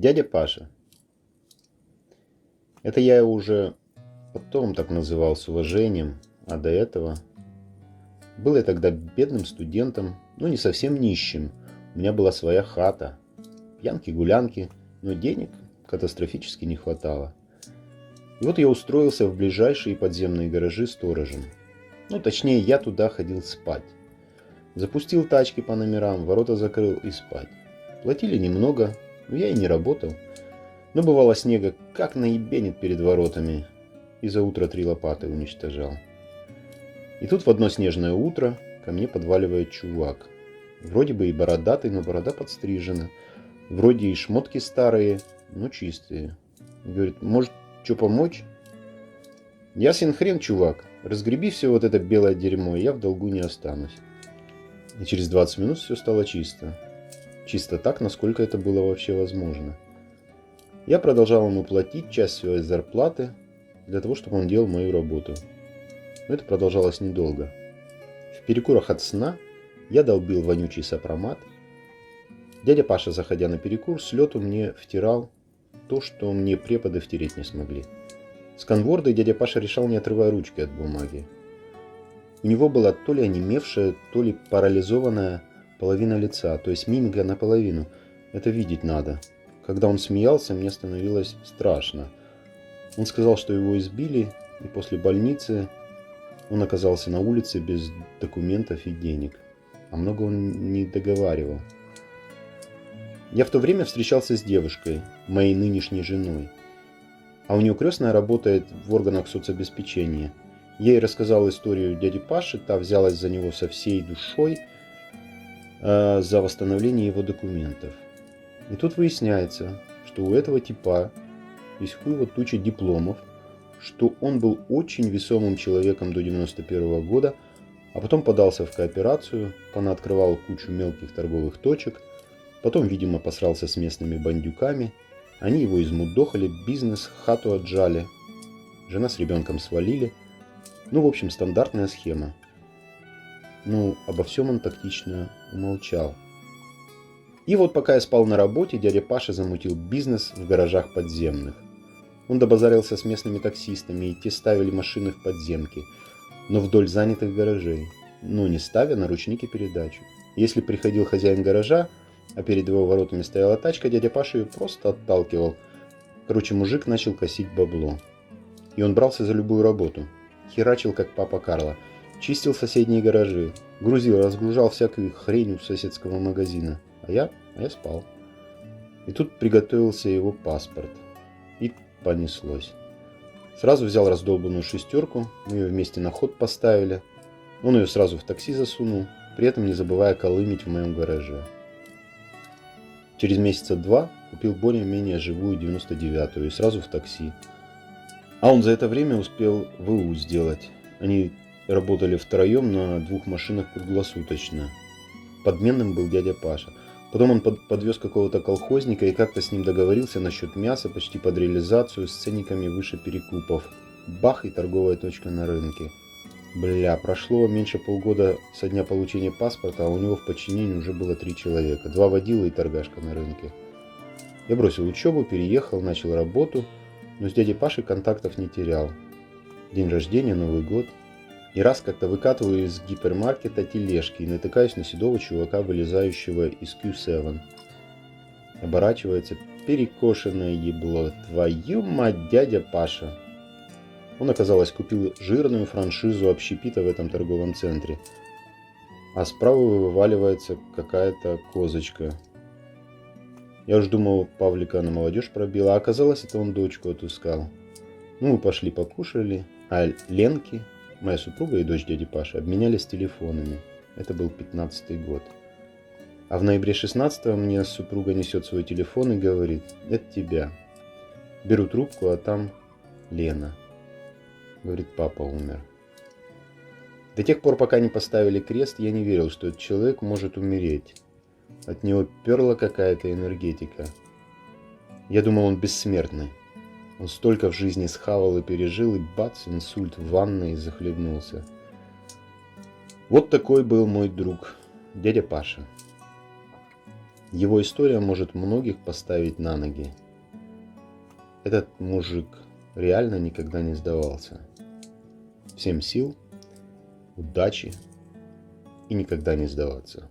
Дядя Паша. Это я уже потом так называл с уважением, а до этого... Был я тогда бедным студентом, но не совсем нищим. У меня была своя хата, пьянки-гулянки, но денег катастрофически не хватало. И вот я устроился в ближайшие подземные гаражи сторожем. Ну, точнее, я туда ходил спать. Запустил тачки по номерам, ворота закрыл и спать. Платили немного, но я и не работал. Но бывало снега как наебенит перед воротами. И за утро 3 лопаты уничтожал. И тут в одно снежное утро ко мне подваливает чувак. Вроде бы и бородатый, но борода подстрижена. Вроде и шмотки старые, но чистые. И говорит: может, что помочь? Ясен хрен, чувак. Разгреби все вот это белое дерьмо, и я в долгу не останусь. И через 20 минут все стало чисто. Чисто так, насколько это было вообще возможно. Я продолжал ему платить часть своей зарплаты для того, чтобы он делал мою работу. Но это продолжалось недолго. В перекурах от сна я долбил вонючий сопромат. Дядя Паша, заходя на перекур, с лету мне втирал то, что мне преподы втереть не смогли. Сканворды дядя Паша решал, не отрывая ручки от бумаги. У него была то ли онемевшая, то ли парализованная половина лица, то есть мимика наполовину. Это видеть надо. Когда он смеялся, мне становилось страшно. Он сказал, что его избили, и после больницы он оказался на улице без документов и денег. А много он не договаривал. Я в то время встречался с девушкой, моей нынешней женой. А у нее крестная работает в органах соцобеспечения. Я ей рассказал историю дяди Паши, та взялась за него со всей душой за восстановление его документов. И тут выясняется, что у этого типа есть хуй вот туча дипломов, что он был очень весомым человеком до 91 года, а потом подался в кооперацию, понаоткрывал кучу мелких торговых точек, потом, видимо, посрался с местными бандюками, они его измудохали, бизнес, хату отжали, жена с ребенком свалили. Ну, в общем, стандартная схема. Ну, обо всем он тактично умолчал. И вот пока я спал на работе, дядя Паша замутил бизнес в гаражах подземных. Он добазарился с местными таксистами, и те ставили машины в подземки, но вдоль занятых гаражей, но не ставя на ручники передач. Если приходил хозяин гаража, а перед его воротами стояла тачка, дядя Паша ее просто отталкивал. Короче, мужик начал косить бабло. И он брался за любую работу. Херачил, как папа Карло. Чистил соседние гаражи. Грузил, разгружал всякую хрень у соседского магазина. А я спал. И тут приготовился его паспорт. И понеслось. Сразу взял раздолбанную шестерку, мы ее вместе на ход поставили. Он ее сразу в такси засунул, при этом не забывая колымить в моем гараже. Через месяца 2 купил более-менее живую 99-ю и сразу в такси. А он за это время успел ВУ сделать. Они работали втроем на 2 машинах круглосуточно. Подменным был дядя Паша. Потом он подвез какого-то колхозника и как-то с ним договорился насчет мяса почти под реализацию с ценниками выше перекупов. Бах, и торговая точка на рынке. Бля, прошло меньше полгода со дня получения паспорта, а у него в подчинении уже было 3 человека. 2 водила и торгашка на рынке. Я бросил учебу, переехал, начал работу, но с дядей Пашей контактов не терял. День рождения, Новый год. И раз как-то выкатываю из гипермаркета тележки и натыкаюсь на седого чувака, вылезающего из Q7. Оборачивается: перекошенное ебло. Твою мать, дядя Паша. Он, оказалось, купил жирную франшизу общепита в этом торговом центре. А справа вываливается какая-то козочка. Я уж думал, Павлика на молодежь пробила, а оказалось, это он дочку отыскал. Ну, мы пошли покушали, а Ленки, моя супруга и дочь дяди Паши, обменялись телефонами. Это был 15-й год. А в ноябре 16-го мне супруга несет свой телефон и говорит: это тебя. Беру трубку, а там Лена. Говорит: папа умер. До тех пор, пока не поставили крест, я не верил, что этот человек может умереть. От него перла какая-то энергетика. Я думал, он бессмертный. Он столько в жизни схавал и пережил, и бац, инсульт в ванной, и захлебнулся. Вот такой был мой друг, дядя Паша. Его история может многих поставить на ноги. Этот мужик реально никогда не сдавался. Всем сил, удачи и никогда не сдаваться.